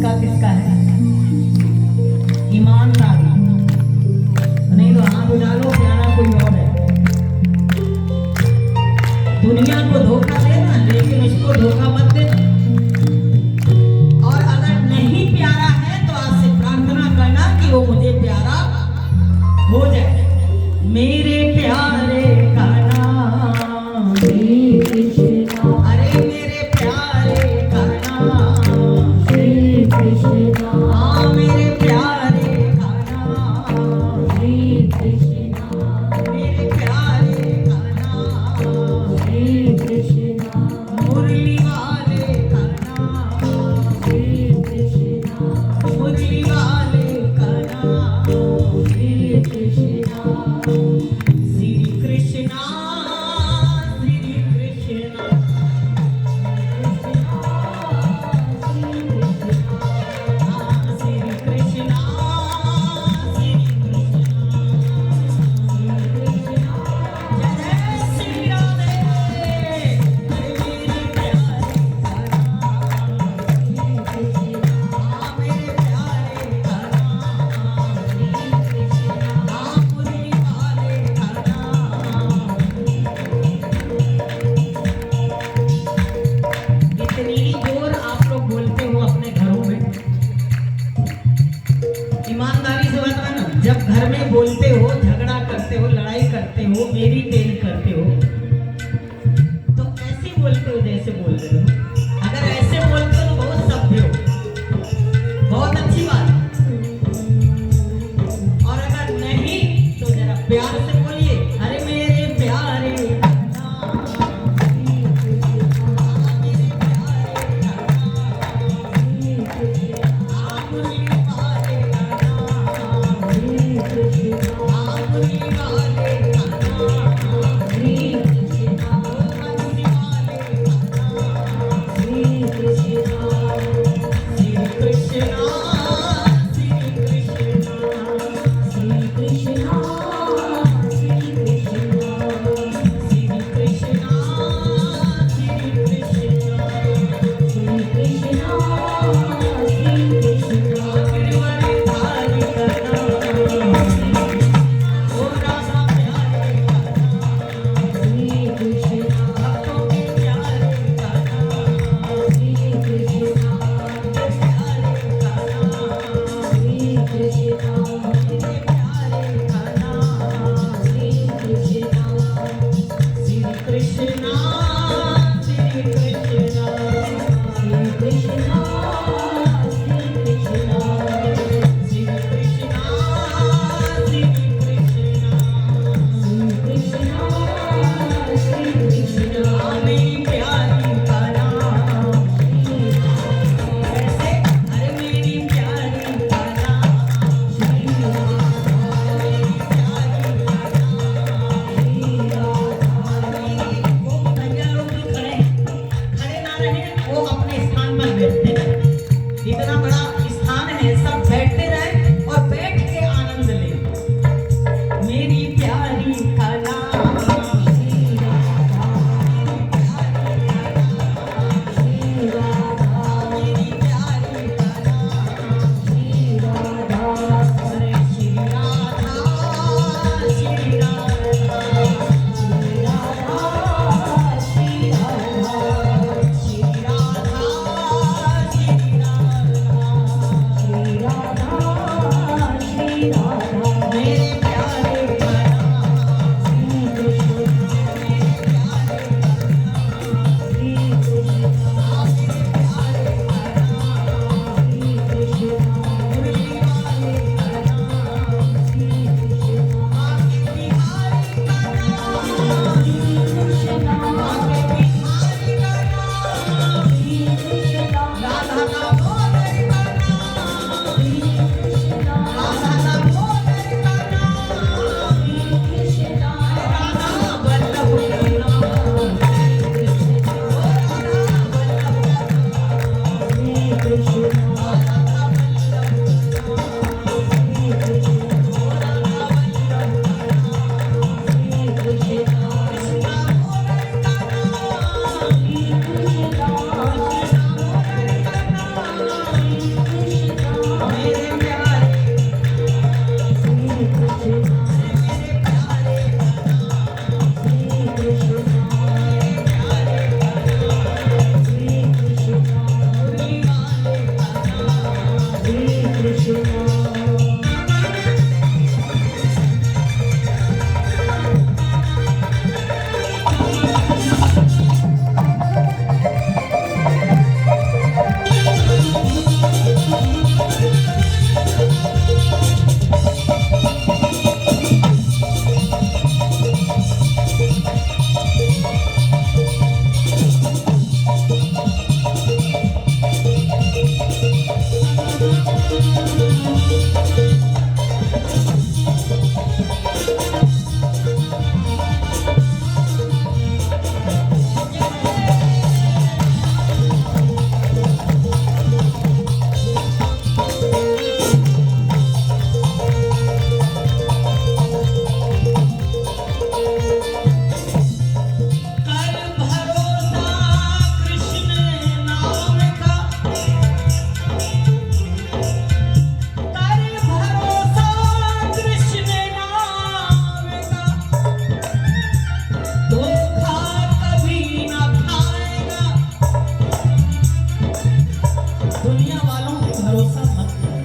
किसका किसका है? ईमानदारी। नहीं तो हाथ उठा लो, प्यारा कोई और है। दुनिया को धोखा देना, लेकिन उसको धोखा मत देना। और अगर नहीं प्यारा है तो आज से प्रार्थना करना कि वो मुझे प्यारा हो जाए। मेरे प्यारे का नाम श्री कृष्ण। अरे मेरे प्यारे का नाम श्री कृष्ण। हाँ मेरे प्यारे का नाम श्री कृष्ण। मेरे प्यारे का नाम श्री कृष्ण। मुरली वाले का नाम श्री कृष्ण। मुरली वाले का नाम श्री कृष्ण। श्री कृष्ण श्री कृष्ण। इतनी जोर आप लोग बोलते हो अपने घरों में। ईमानदारी से बताना, जब घर में बोलते हो, झगड़ा करते हो, लड़ाई करते हो, मेरी तेरी करते हो, तो ऐसे बोलते हो जैसे बोल रहे हो। अगर ऐसे बोलते हो तो बहुत सभ्य हो, बहुत अच्छी बात। और अगर नहीं तो जरा प्यार से बोलिए, अरे मेरे प्यारे दुनिया वालों पे भरोसा मत करो,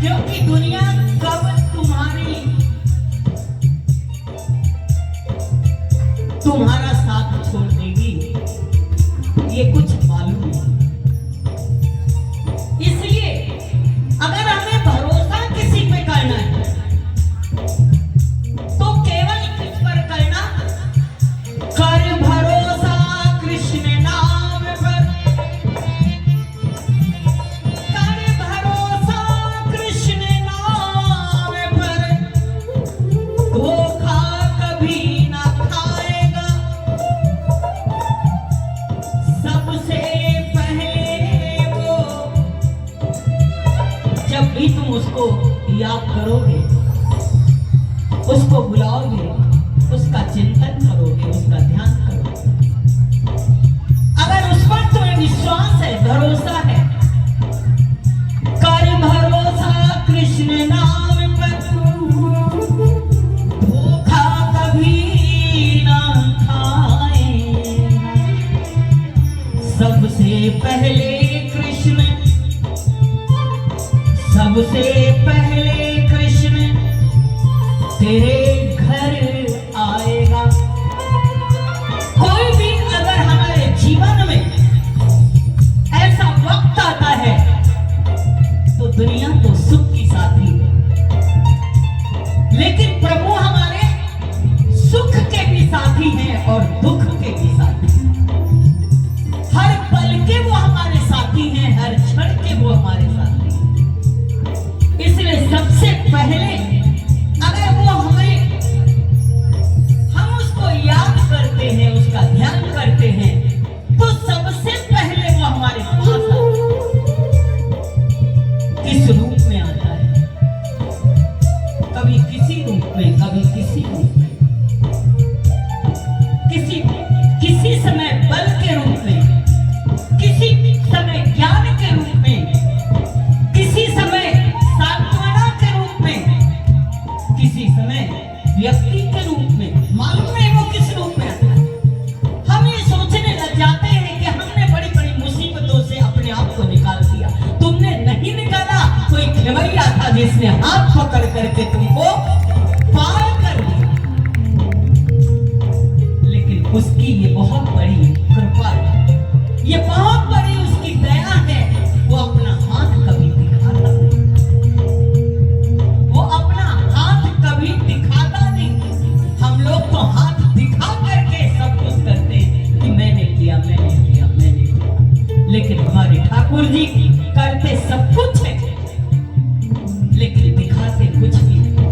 क्योंकि दुनिया कब तुम्हारा साथ छोड़ देगी ये कुछ मालूम नहीं। इसलिए अगर हमें भरोसा किसी पे करना है तो केवल किस पर करना, कर भरोसा कृष्ण नाम पर, कर भरोसा कृष्ण नाम पर, धोखा कभी ना खाएगा। सबसे पहले वो, जब भी तुम उसको याद करोगे, उसको बुलाओगे, उसका चिंतन करोगे, उसका ध्यान करोगे, अगर उस पर तुम्हें विश्वास है, भरोसा है, कर भरोसा कृष्ण नाम पर, धोखा कभी ना खाए। सबसे पहले कृष्ण, सबसे पहले कृष्ण तेरे घर आएगा। कोई भी अगर हमारे जीवन में ऐसा वक्त आता है तो दुनिया तो सुख की साथी है, लेकिन प्रभु हमारे सुख के भी साथी हैं और दुख के भी साथी हैं। हर पल के वो हमारे साथी हैं, हर क्षण के वो हमारे साथी हैं। इसलिए सबसे पहले अगर वो हमें, हम उसको याद करते हैं, उसका ध्यान करते हैं, तो सबसे पहले वो हमारे पास आता है। किस रूप में आता है? कभी किसी रूप में, कभी किसी रूप में, किसी समय बल के रूप में, किसी समय ज्ञान के रूप में, किसी समय सांत्वना के रूप में, किसी समय व्यक्ति के रूप में। मालूम नहीं वो किस रूप में आता है। हम ये सोचने लग जाते हैं कि हमने बड़ी बड़ी मुसीबतों से अपने आप को निकाल दिया। तुमने नहीं निकाला, कोई खेवैया था जिसने हाथ पकड़ करके तुमको पार कर दिया। लेकिन उसकी ये बहुत बड़ी कृपा है, ये बहुत बड़ी उसकी दया है। वो अपना हाथ कभी दिखाता नहीं, वो अपना हाथ कभी दिखाता नहीं। हम लोग तो हाथ दिखा करके सब कुछ करते हैं कि मैंने किया, मैंने किया, मैंने किया। लेकिन हमारे ठाकुर जी करते सब कुछ है, लेकिन दिखाते कुछ भी नहीं।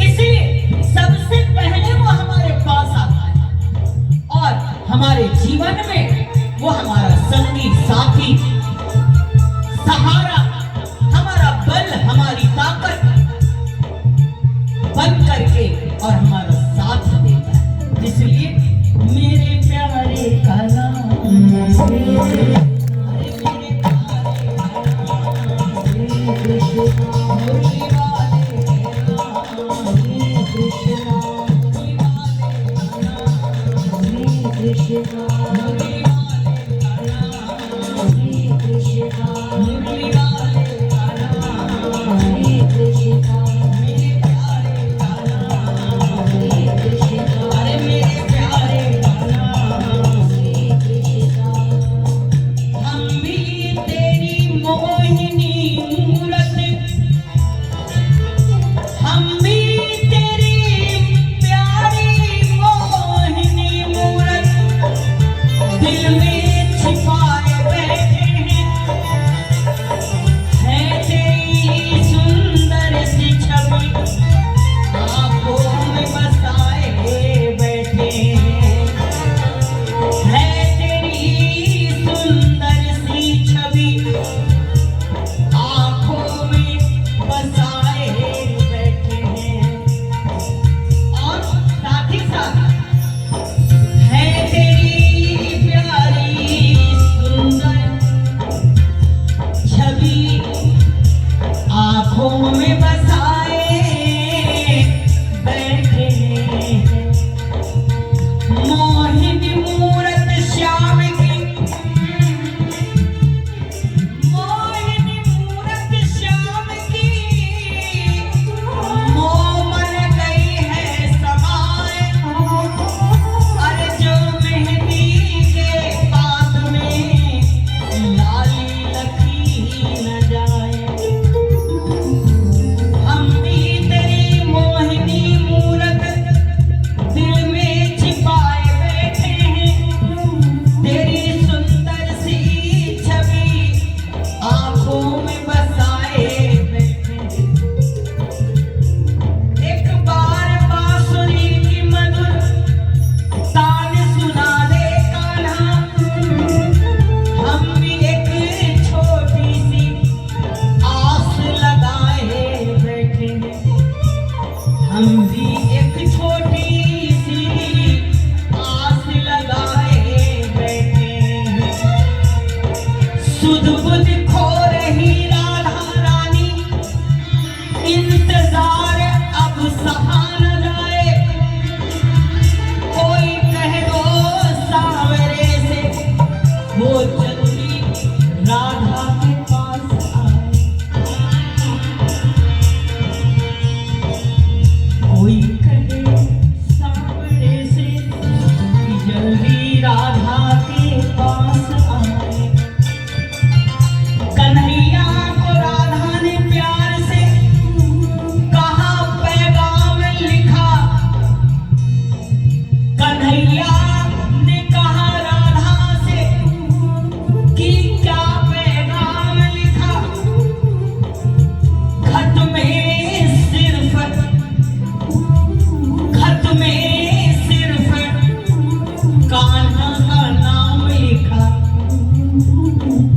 इसलिए सबसे पहले वो हमारे पास आता है और हमारे जीवन में वो हमारा संगी साथी, सहारा, हमारा बल, हमारी ताकत बन करके और हमारा साथ देता है। इसलिए मेरे प्यारे का नाम श्री Krishna सुध बुध खो रही राधा रानी, इंतजार अब सहा न जाए, कोई कह दो सावरे से वो जल्दी राधा के पास आए। कोई कहे सावरे से जल्दी राधा के पास आए। कन्हैया को राधा ने प्यार से कहा, पैगाम लिखा। कन्हैया ने कहा राधा से कि क्या पैगाम लिखा। खत में सिर्फ कान्हा का नाम लिखा।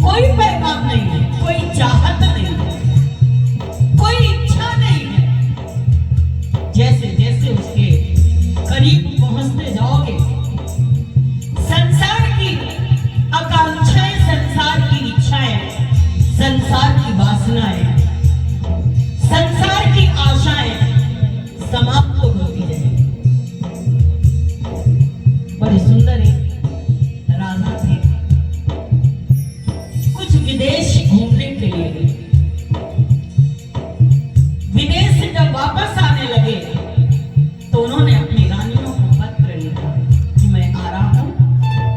कोई पैगाम नहीं है, कोई चाहत नहीं है, कोई इच्छा नहीं है। जैसे जैसे उसके करीब पहुंचते जाओगे, संसार की आकांक्षाएं, संसार की इच्छाएं, संसार की वासनाएं, संसार की आशाएं समाप्त होती जाएंगी। बड़ी सुंदर एक राधा थे, कुछ विदेश घूमने के लिए गए। विदेश से जब वापस आने लगे तो उन्होंने अपनी रानियों को पत्र लिखा कि मैं आ रहा हूं,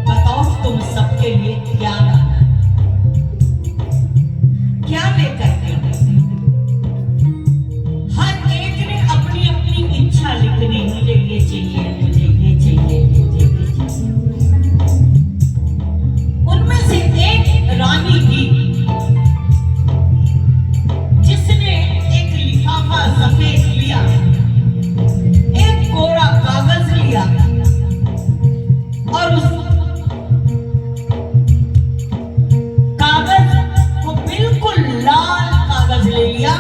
बताओ तुम सबके लिए क्या लाना है, क्या लेकर के आना। हर एक ने अपनी अपनी इच्छा लिख दी, मुझे ये चाहिए, मुझे ये चाहिए, मुझे ये चाहिए। उनमें से एक रानी थी जिसने एक लिफाफा सफेद लिया, एक कोरा कागज लिया और उस कागज को बिल्कुल लाल कागज ले लिया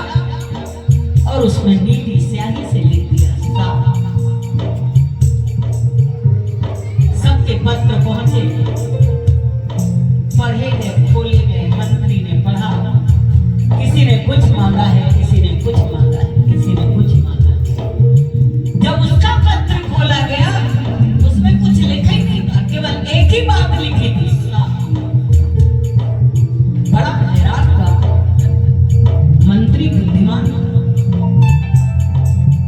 और उसमें नीली स्याही से लिख दिया साफ। सबके पत्र पहुंचे, पढ़े गए, खोले गए, मंत्री ने पढ़ा। किसी ने कुछ मांगा है, किसी ने कुछ मांगा है, किसी ने कुछ मांगा है। जब उसका पत्र खोला गया उसमें कुछ लिखा ही नहीं था, केवल एक ही बात लिखी थी, बड़ा हैरान हुआ मंत्री बुद्धिमान।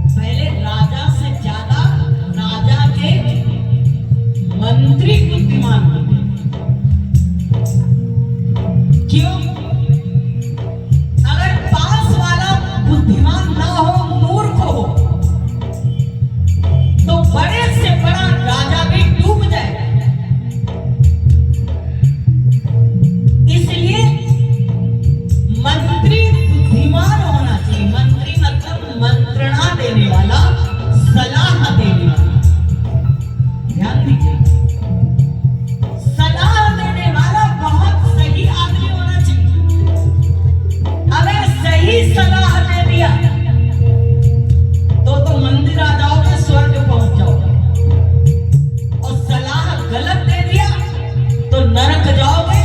पहले राजा से ज्यादा राजा के मंत्री बुद्धिमान होते। क्यों? अगर पास वाला बुद्धिमान ना हो, मूर्ख हो, तो बड़े से बड़ा राजा भी डूब जाए। इसलिए मंत्री बुद्धिमान होना चाहिए। मंत्री मतलब मंत्रणा देने वाला, सलाह देने वाला। ध्यान दीजिए, सलाह देने वाला बहुत सही आदमी होना चाहिए। अगर सही सलाह दे दिया तो मंदिर आ जाओगे, स्वर्ग पहुंच जाओगे, और सलाह गलत दे दिया तो नरक जाओगे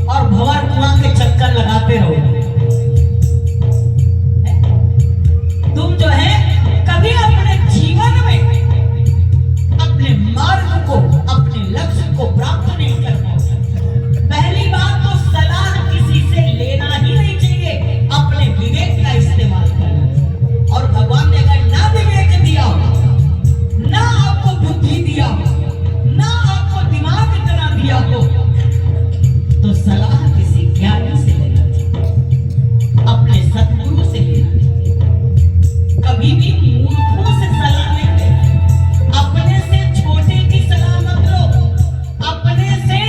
और भंवर कुआं के चक्कर लगाते रहोगे। तुम जो है कभी अपने जीवन में अपने मार्ग को, अपने लक्ष्य को प्राप्त नहीं कर पाओगे। पहली बात तो सलाह किसी से लेना ही नहीं चाहिए, अपने विवेक का इस्तेमाल करना चाहिए। और भगवान ने अगर ना विवेक दिया हो, ना आपको बुद्धि दिया हो, ना आपको दिमाग इतना दिया हो, तो सलाह किसी ज्ञानी से लेना चाहिए, अपने सद्गुरु से लेना चाहिए। कभी भी मूर्खों से सलाह नहीं लेना। अपने से छोटे की सलाह मत लो, अपने से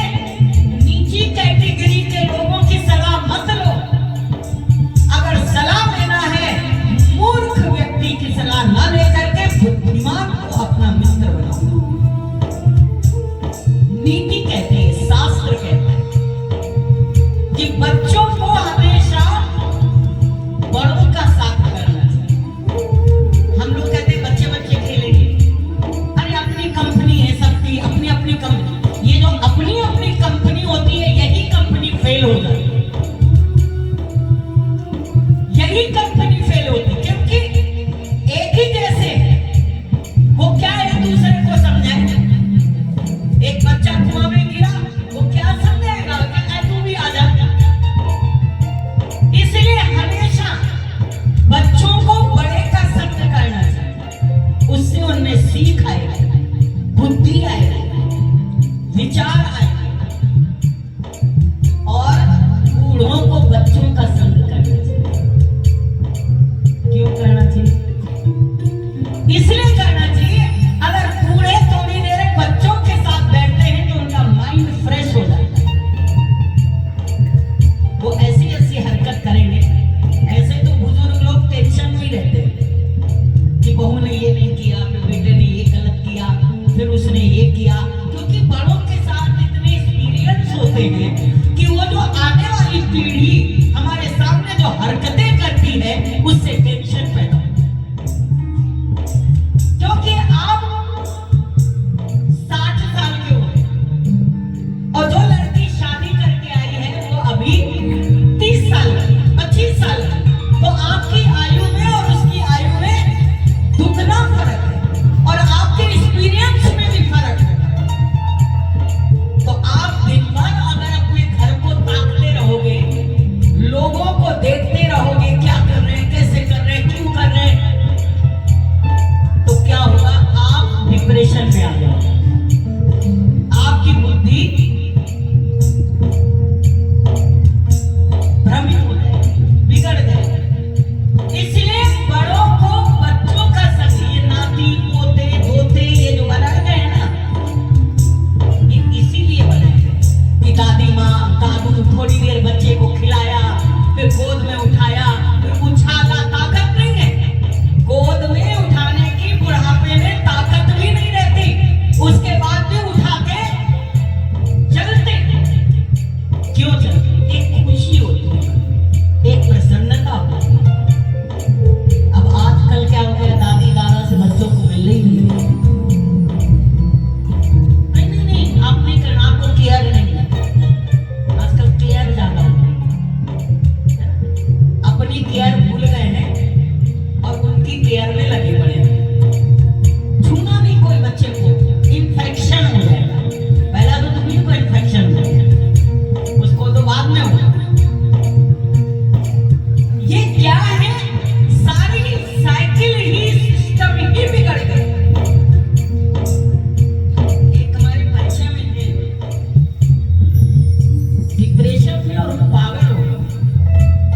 गई और पागल हो गई।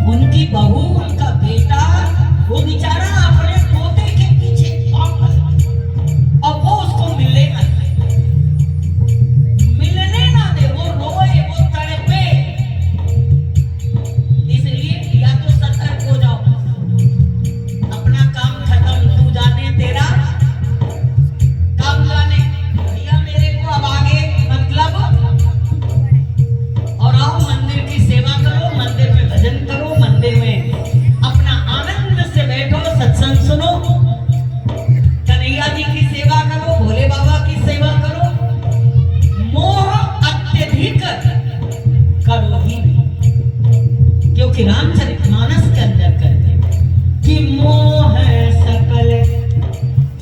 उनकी बहू, उनका बेटा, वो बेचारा अपने पोते के पीछे पागल, और वो उसको मिलने ना दे, वो रोए, वो तड़पे। इसलिए या तो सतर्क हो जाओ, अपना काम खत्म, तू जाने तेरा काम जाने, भैया मेरे को अब आगे मतलब, और आओ मंदिर की सेवा करो, मंदिर में भजन करो, मंदिर में अपना आनंद से बैठो, सत्संग सुनो, कन्हैया जी की सेवा करो, भोले बाबा की सेवा करो। मोह अत्यधिक करो ही नहीं, क्योंकि रामचरितमानस के अंदर कहते हैं कि मोह सकल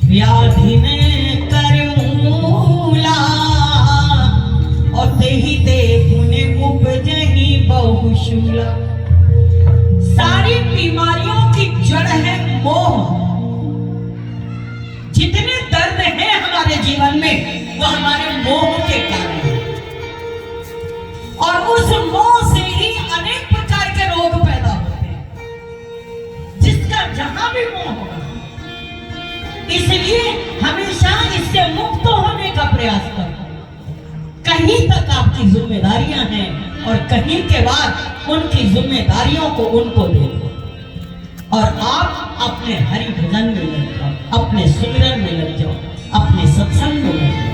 व्याधि में करूला, और तेहि ते पुण्य उपजहि बहुशूला। सारी बीमारियों की जड़ है मोह। जितने दर्द हैं हमारे जीवन में वो हमारे मोह के कारण है, और उस मोह से ही अनेक प्रकार के रोग पैदा होते हैं, जिसका जहां भी मोह होगा। इसलिए हमेशा इससे मुक्त होने का प्रयास करो। कहीं तक आपकी जिम्मेदारियां हैं, और कहीं के बाद उनकी जिम्मेदारियों को उनको दे दो, और आप अपने हरि भजन में लग जाओ, अपने सुमिरन में लग जाओ, अपने सत्संग में लग जाओ।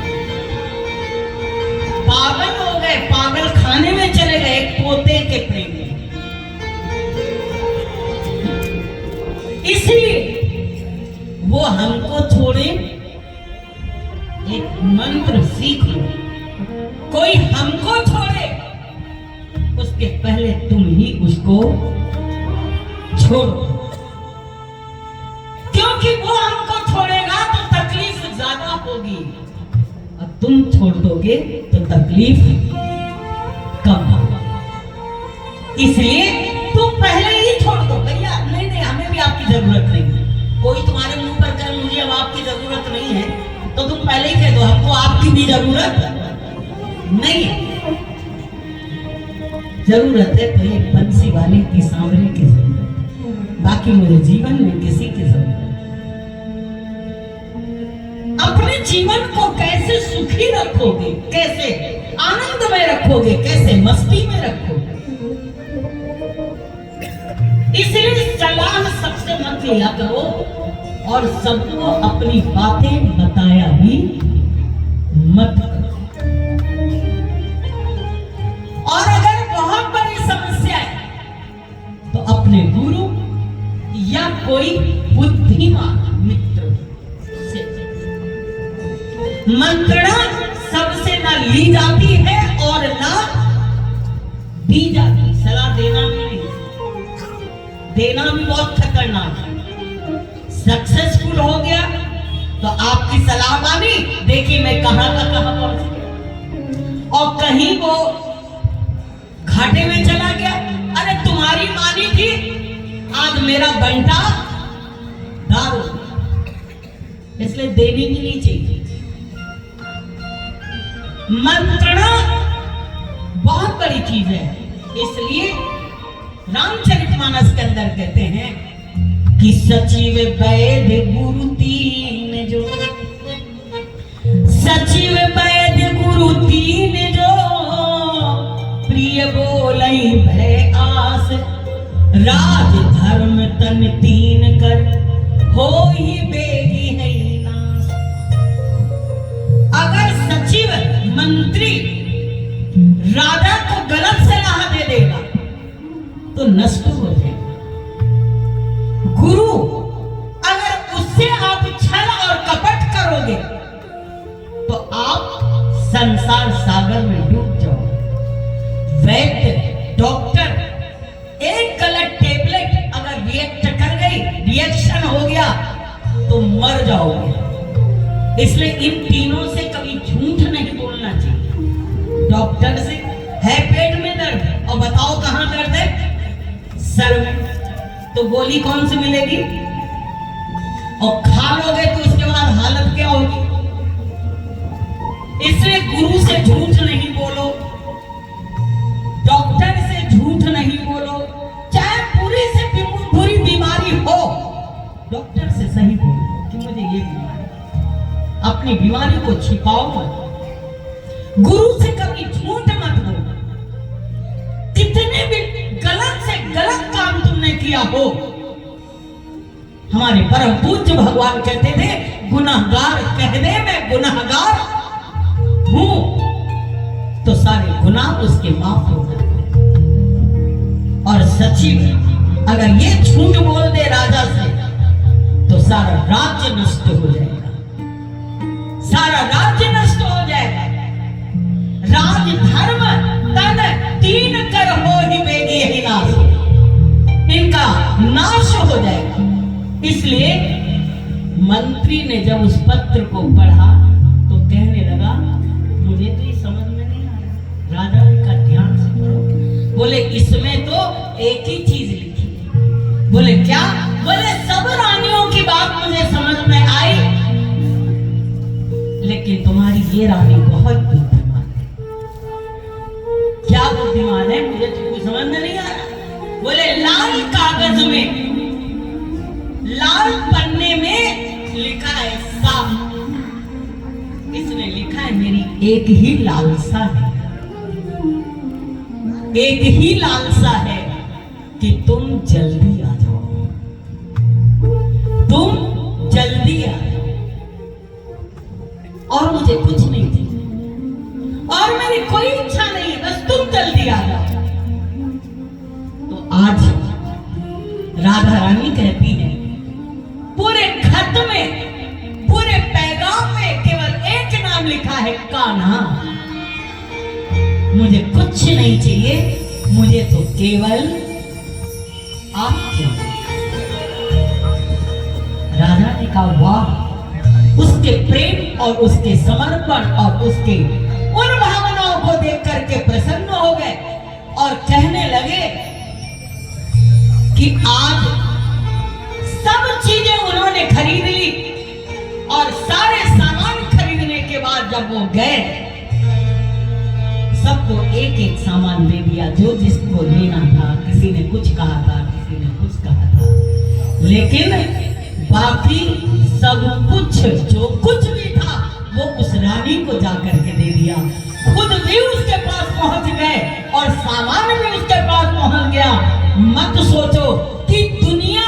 पागल हो गए, पागल खाने में चले गए पोते के प्रेम में। इसलिए वो हमको छोड़े, एक मंत्र सीख लो, कोई हमको छोड़े उसके पहले तुम ही उसको छोड़ो, क्योंकि वो हमको छोड़ेगा तो तकलीफ ज्यादा होगी, और तुम छोड़ दोगे तो तकलीफ कम होगा। इसलिए तुम पहले ही छोड़ दो, भैया नहीं नहीं हमें भी आपकी जरूरत नहीं। कोई तुम्हारे मुंह पर कहे मुझे अब आपकी जरूरत नहीं है, तो तुम पहले ही कह दो हमको आपकी भी जरूरत नहीं है। जरूरत है तो एक बंसी वाले की, सांवरे की जरूरत, बाकी मुझे जीवन में किसी की जरूरत। अपने जीवन को कैसे सुखी रखोगे, कैसे आनंद में रखोगे, कैसे मस्ती में रखोगे, इसलिए सलाह सबसे मत लिया करो, और सबको अपनी बातें बताया भी मत करो। और अगर बहुत बड़ी समस्या है तो अपने गुरु या कोई बुद्धिमान मित्र से, मंत्रणा सबसे ना ली जाती है और ना दी जाती। सलाह देना भी नहीं, देना भी बहुत खतरनाक है। सक्सेसफुल हो गया तो आपकी सलाह मानी, देखिए मैं कहां का कहां पहुंच गया, और कहीं वो घाटे में चला गया, अरे तुम्हारी मानी थी, आज मेरा बंटा दारू, इसलिए देनी भी नहीं चाहिए। मंत्रणा बहुत बड़ी चीज है। इसलिए रामचरितमानस के अंदर कहते हैं कि सचिव वैद्य गुरु तीन जो, सचिव वैद्य गुरु तीन जो, प्रिय बोलई भय आस, राज धर्म तन तीन कर, हो ही बेगी है नाश। अगर सचिव मंत्री राजा को गलत सलाह दे देगा तो नष्ट हो जाएगा। गुरु अगर उससे आप छल और कपट करोगे तो आप संसार सागर में डूब जाओगे। वैद्य डॉक्टर एक गलत टेबलेट अगर रिएक्ट कर गई, रिएक्शन हो गया तो मर जाओगे। इसलिए इन तीनों से कभी झूठ नहीं बोलना चाहिए। डॉक्टर से है पेट में दर्द, और बताओ कहां दर्द है, सर में, तो गोली कौन सी मिलेगी, और खा लोगे तो उसके बाद हालत क्या होगी। इसलिए गुरु से झूठ नहीं बोलो, डॉक्टर से झूठ अपनी बीमारी को छिपाओ मत, गुरु से कभी झूठ मत बोलो। कितने भी गलत से गलत काम तुमने किया हो, हमारे परम पूज्य भगवान कहते थे, गुनाहगार कह दे मैं गुनाहगार हूं, तो सारे गुनाह उसके माफ हो जाते। और सच्ची में अगर ये झूठ बोल दे राजा से, तो सारा राज्य नष्ट हो जाएगा, सारा राज्य नष्ट हो जाएगा। राज धर्म तन तीन कर हो ही बेगी ही नाश, इनका नाश हो जाएगा। इसलिए मंत्री ने जब उस पत्र को पढ़ा तो कहने लगा, मुझे तो ये समझ में नहीं आ रहा। राजा का ध्यान से पढ़ो। बोले इसमें तो एक ही चीज लिखी है। बोले क्या? बोले सब रानियों की बात मुझे समझ में आई, लेकिन तुम्हारी ये रानी बहुत बुद्धिमान है। क्या बुद्धिमान है? मुझे तो कुछ समझ में नहीं आ रहा। बोले लाल कागज में, लाल पन्ने में लिखा है साफ, इसमें लिखा है मेरी एक ही लालसा है, एक ही लालसा है कि तुम जल्दी आ जाओ, तुम जल्दी आ जाओ, और मुझे कुछ नहीं चाहिए, और मेरी कोई इच्छा नहीं है, बस तुम जल्दी आ जाओ। तो आज राधा रानी कहती है, पूरे खत में, पूरे पैगाम में केवल एक नाम लिखा है, कान्हा। मुझे कुछ नहीं चाहिए, मुझे तो केवल आप चाहिए। राजा ने कहा वाह, उसके प्रेम और उसके समर्पण और उसके उन भावनाओं को देख करके प्रसन्न हो गए और कहने लगे कि आज सब चीजें उन्होंने खरीद ली, और सारे सामान खरीदने के बाद जब वो गए, सबको एक एक सामान दे दिया जो जिसको लेना था। किसी ने कुछ कहा था, किसी ने कुछ कहा था, लेकिन बाकी सब कुछ जो कुछ भी था वो उस रानी को जाकर के दे दिया। खुद भी उसके पास पहुंच गए और सामान भी उसके पास पहुंच गया। मत सोचो कि दुनिया,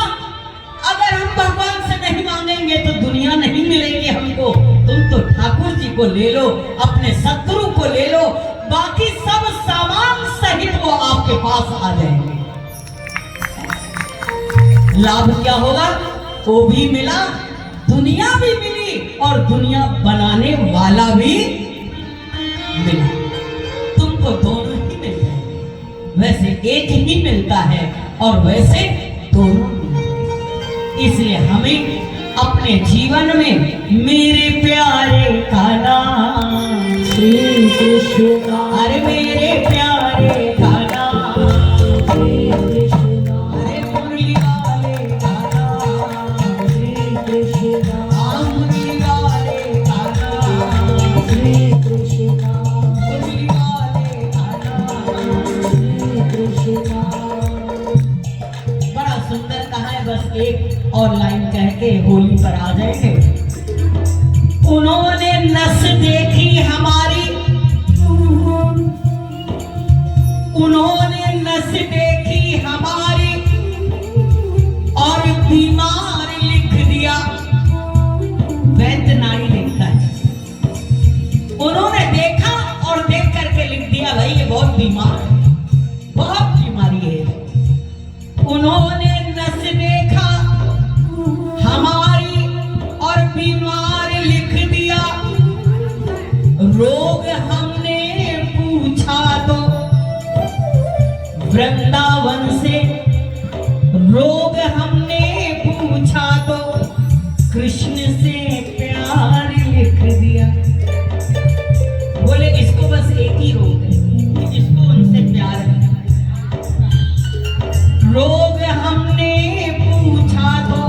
अगर हम भगवान से नहीं मांगेंगे तो दुनिया नहीं मिलेगी हमको। तुम तो ठाकुर जी को ले लो, अपने शत्रु को ले लो, बाकी सब सामान सहित वो आपके पास आ जाएंगे। लाभ क्या होगा? वो भी मिला, दुनिया भी मिली, और दुनिया बनाने वाला भी मिला। तुमको दोनों ही मिल जाएंगे। वैसे एक ही मिलता है और वैसे दोनों मिलते हैं। इसलिए हमें अपने जीवन में मेरे प्यारे का नाम श्री कृष्ण, अरे मेरे प्यारे का नाम श्री कृष्ण, अरे मुरली वाले का नाम श्री कृष्ण, मुरली वाले का नाम श्री कृष्ण, मुरली वाले का नाम श्री कृष्ण। बड़ा सुंदर कहा है, बस एक और लाइन कह के होली पर आ जाएंगे। उन्होंने नस देखी हमारी, उन्होंने नस देखी हमारी, और बीमार लिख दिया। वैद्य नारी लिखता है, उन्होंने देखा और देख करके लिख दिया, भाई ये बहुत बीमार है, बहुत बीमारी है। उन्होंने नस देखा हमारी और बीमार लिख दिया, रोग हमने पूछा तो वृंदावन से, रोग हमने पूछा तो कृष्ण से प्यार लिख दिया। बोले इसको बस एक ही रोग है, इसको उनसे प्यार है। रोग हमने पूछा तो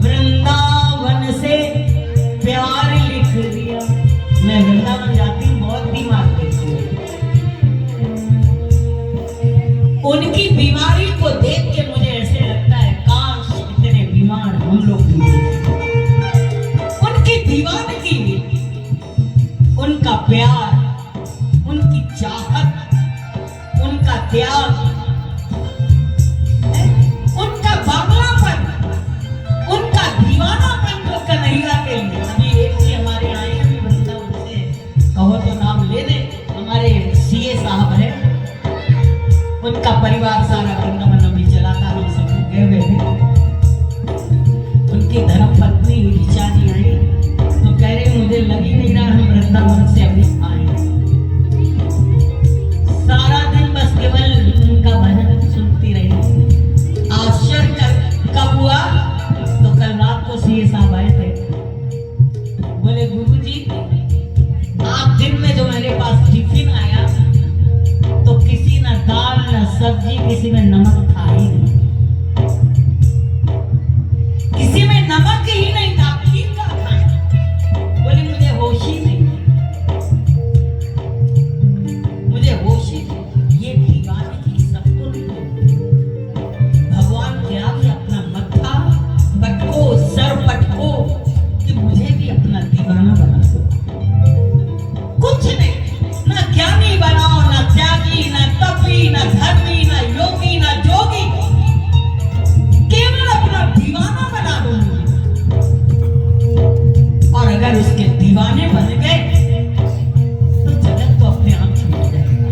वृंदावन से प्यार लिख दिया। मैं वृंदावन जाती हूँ, बहुत बीमार देखती हूँ, उनकी बीमारी को देख के मुझे ऐसे लगता है काश इतने बीमार हम लोग भी। उनकी दीवानगी त्याग, उनका बावलापन, उनका दीवानापन जो कन्हैया के लिए। अभी एक जी हमारे आए हैं, अभी बंदा उनसे कहो तो नाम ले दे, हमारे सीए साहब है, उनका परिवार सारा वृंदावन अभी चलाता, हम सब गए हुए थे। उनकी धर्म पत्नी ऋचा जी आई तो कह रहे मुझे लग ही नहीं रहा हम वृंदावन से अभी आए। सारा दिन बस केवल उनका भजन सुनती रही। आश्चर्य कब हुआ तो कल रात को सीए साहब आए थे, बोले गुरुजी आप दिन में जो मेरे पास टिफिन आया तो किसी न दाल न सब्जी, किसी में नमक था ही नहीं, किसी में नमक ही नहीं था, खीर का खाया। बोले मुझे होश ही नहीं, मुझे होश ही नहीं। ये दीवाने की सबको भगवान के आगे अपना मत्था पटको, सर पटको कि मुझे भी अपना दीवाना बना दो। कुछ नहीं, ना ज्ञानी बनाओ, ना त्यागी, ना तपी, ना धर्मी, ना योगी, ना जोगी, केवल अपना दीवाना बना दो मुझे। और अगर उसके दीवाने बन गए तो जगत तो अपने आप छूट जाएगा।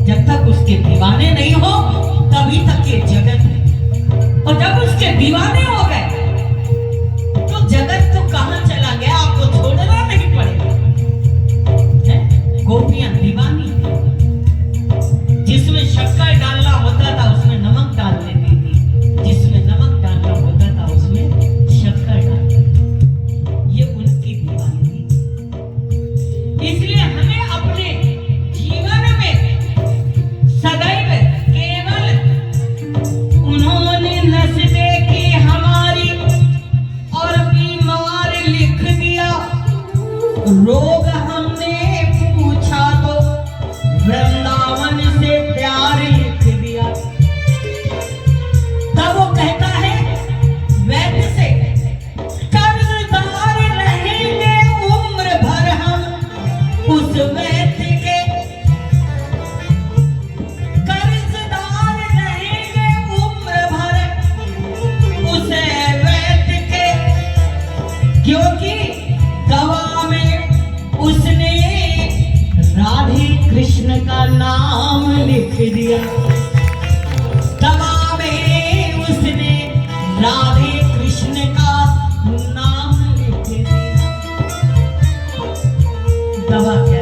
जब तक उसके दीवाने नहीं हो तभी तक ये जगत है, और जब उसके दीवाने हो गए तो जगत तो कहां चला गया, आपको छोड़ना नहीं पड़ेगा। गोपियां दीवानी थी, जिसमें शक्कर डालना होता था उसमें नमक डाल देती थी, जिसमें नमक डालना होता था उसमें शक्कर डाल देती। ये उनकी दीवानी थी। इसलिए हमें अपने जीवन में सदैव केवल उन्होंने नस देखी हमारी और बीमार लिख दिया, रोग हमने पूछा तो वृंदावन से प्यार लिख दिया। तब वो कहता है वैद्य से, कर्जदार रहेंगे उम्र भर हम उस वैद्य के, कर्जदार रहेंगे उम्र भर उस वैद्य के, क्योंकि दवा में उसने राधे कृष्ण का नाम लिख दिया। दवा में उसने राधे कृष्ण का नाम लिख दिया। दवा क्या